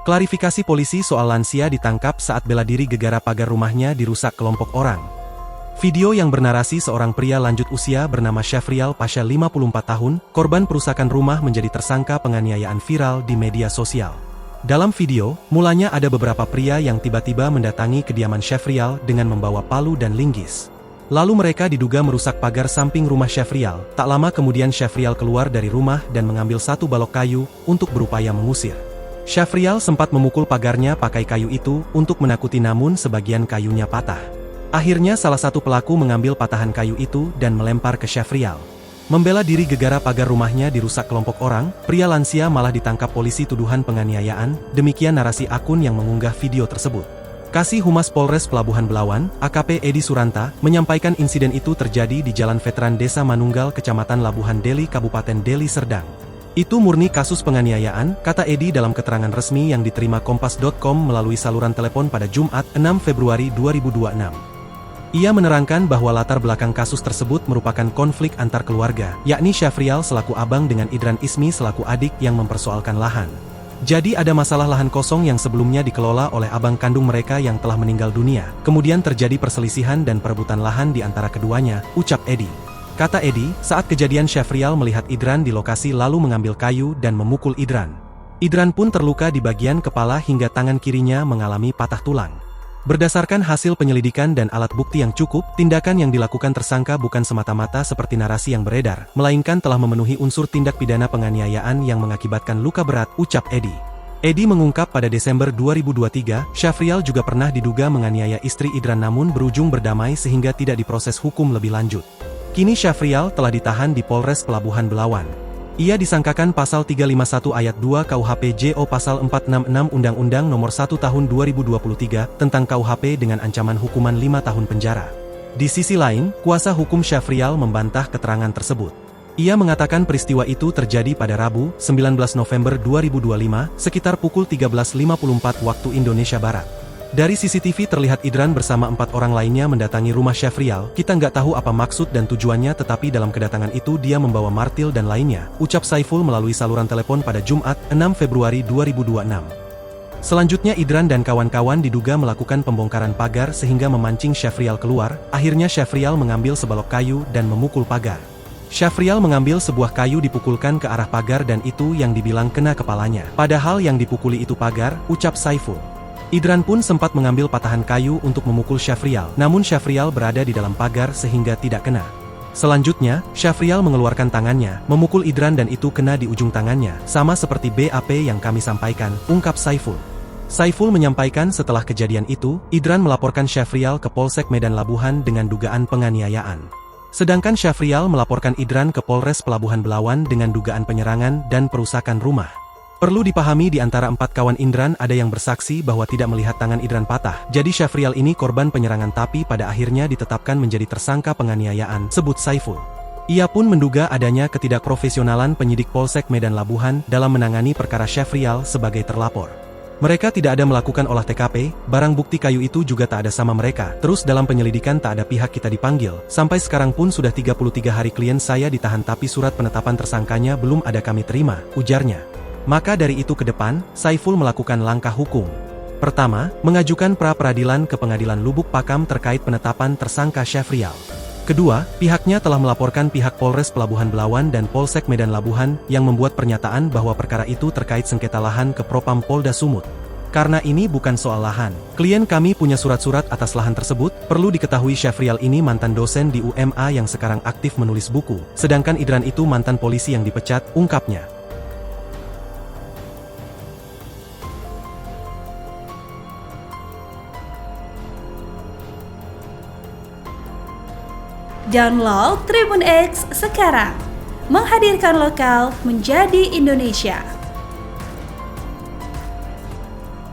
Klarifikasi polisi soal lansia ditangkap saat bela diri gegara pagar rumahnya dirusak kelompok orang. Video yang bernarasi seorang pria lanjut usia bernama Syafrial Pasha 54 tahun, korban perusakan rumah menjadi tersangka penganiayaan viral di media sosial. Dalam video, mulanya ada beberapa pria yang tiba-tiba mendatangi kediaman Syafrial dengan membawa palu dan linggis. Lalu mereka diduga merusak pagar samping rumah Syafrial. Tak lama kemudian Syafrial keluar dari rumah dan mengambil satu balok kayu untuk berupaya mengusir. Syafrial sempat memukul pagarnya pakai kayu itu untuk menakuti, namun sebagian kayunya patah. Akhirnya salah satu pelaku mengambil patahan kayu itu dan melempar ke Syafrial. Membela diri gegara pagar rumahnya dirusak kelompok orang, pria lansia malah ditangkap polisi tuduhan penganiayaan. Demikian narasi akun yang mengunggah video tersebut. Kasih Humas Polres Pelabuhan Belawan, AKP Edi Suranta, menyampaikan insiden itu terjadi di Jalan Veteran Desa Manunggal, Kecamatan Labuhan Deli, Kabupaten Deli Serdang. Itu murni kasus penganiayaan, kata Edi dalam keterangan resmi yang diterima Kompas.com melalui saluran telepon pada Jumat, 6 Februari 2026. Ia menerangkan bahwa latar belakang kasus tersebut merupakan konflik antar keluarga, yakni Syafrial selaku abang dengan Idran Ismi selaku adik yang mempersoalkan lahan. Jadi ada masalah lahan kosong yang sebelumnya dikelola oleh abang kandung mereka yang telah meninggal dunia. Kemudian terjadi perselisihan dan perebutan lahan di antara keduanya, ucap Edi. Kata Edi, saat kejadian Syafrial melihat Idran di lokasi lalu mengambil kayu dan memukul Idran. Idran pun terluka di bagian kepala hingga tangan kirinya mengalami patah tulang. Berdasarkan hasil penyelidikan dan alat bukti yang cukup, tindakan yang dilakukan tersangka bukan semata-mata seperti narasi yang beredar, melainkan telah memenuhi unsur tindak pidana penganiayaan yang mengakibatkan luka berat, ucap Edi. Edi mengungkap pada Desember 2023, Syafrial juga pernah diduga menganiaya istri Idran namun berujung berdamai sehingga tidak diproses hukum lebih lanjut. Kini Syafrial telah ditahan di Polres Pelabuhan Belawan. Ia disangkakan pasal 351 ayat 2 KUHP JO pasal 466 Undang-Undang Nomor 1 Tahun 2023 tentang KUHP dengan ancaman hukuman 5 tahun penjara. Di sisi lain, kuasa hukum Syafrial membantah keterangan tersebut. Ia mengatakan peristiwa itu terjadi pada Rabu, 19 November 2025, sekitar pukul 13.54 waktu Indonesia Barat. Dari CCTV terlihat Idran bersama 4 orang lainnya mendatangi rumah Syafrial. Kita nggak tahu apa maksud dan tujuannya, tetapi dalam kedatangan itu dia membawa martil dan lainnya, ucap Saiful melalui saluran telepon pada Jumat, 6 Februari 2026. Selanjutnya Idran dan kawan-kawan diduga melakukan pembongkaran pagar sehingga memancing Syafrial keluar. Akhirnya Syafrial mengambil sebalok kayu dan memukul pagar. Syafrial mengambil sebuah kayu dipukulkan ke arah pagar dan itu yang dibilang kena kepalanya. Padahal yang dipukuli itu pagar, ucap Saiful. Idran pun sempat mengambil patahan kayu untuk memukul Syafrial, namun Syafrial berada di dalam pagar sehingga tidak kena. Selanjutnya, Syafrial mengeluarkan tangannya, memukul Idran dan itu kena di ujung tangannya, sama seperti BAP yang kami sampaikan, ungkap Saiful. Saiful menyampaikan setelah kejadian itu, Idran melaporkan Syafrial ke Polsek Medan Labuhan dengan dugaan penganiayaan. Sedangkan Syafrial melaporkan Idran ke Polres Pelabuhan Belawan dengan dugaan penyerangan dan perusakan rumah. Perlu dipahami di antara 4 kawan Idran ada yang bersaksi bahwa tidak melihat tangan Idran patah. Jadi Syafrial ini korban penyerangan tapi pada akhirnya ditetapkan menjadi tersangka penganiayaan, sebut Saiful. Ia pun menduga adanya ketidakprofesionalan penyidik Polsek Medan Labuhan dalam menangani perkara Syafrial sebagai terlapor. Mereka tidak ada melakukan olah TKP, barang bukti kayu itu juga tak ada sama mereka. Terus dalam penyelidikan tak ada pihak kita dipanggil. Sampai sekarang pun sudah 33 hari klien saya ditahan tapi surat penetapan tersangkanya belum ada kami terima, ujarnya. Maka dari itu ke depan, Saiful melakukan langkah hukum. Pertama, mengajukan pra-peradilan ke Pengadilan Lubuk Pakam terkait penetapan tersangka Syafrial. Kedua, pihaknya telah melaporkan pihak Polres Pelabuhan Belawan dan Polsek Medan Labuhan yang membuat pernyataan bahwa perkara itu terkait sengketa lahan ke Propam Polda Sumut. Karena ini bukan soal lahan. Klien kami punya surat-surat atas lahan tersebut. Perlu diketahui Syafrial ini mantan dosen di UMA yang sekarang aktif menulis buku. Sedangkan Idran itu mantan polisi yang dipecat, ungkapnya. Download Tribun X sekarang, menghadirkan lokal menjadi Indonesia.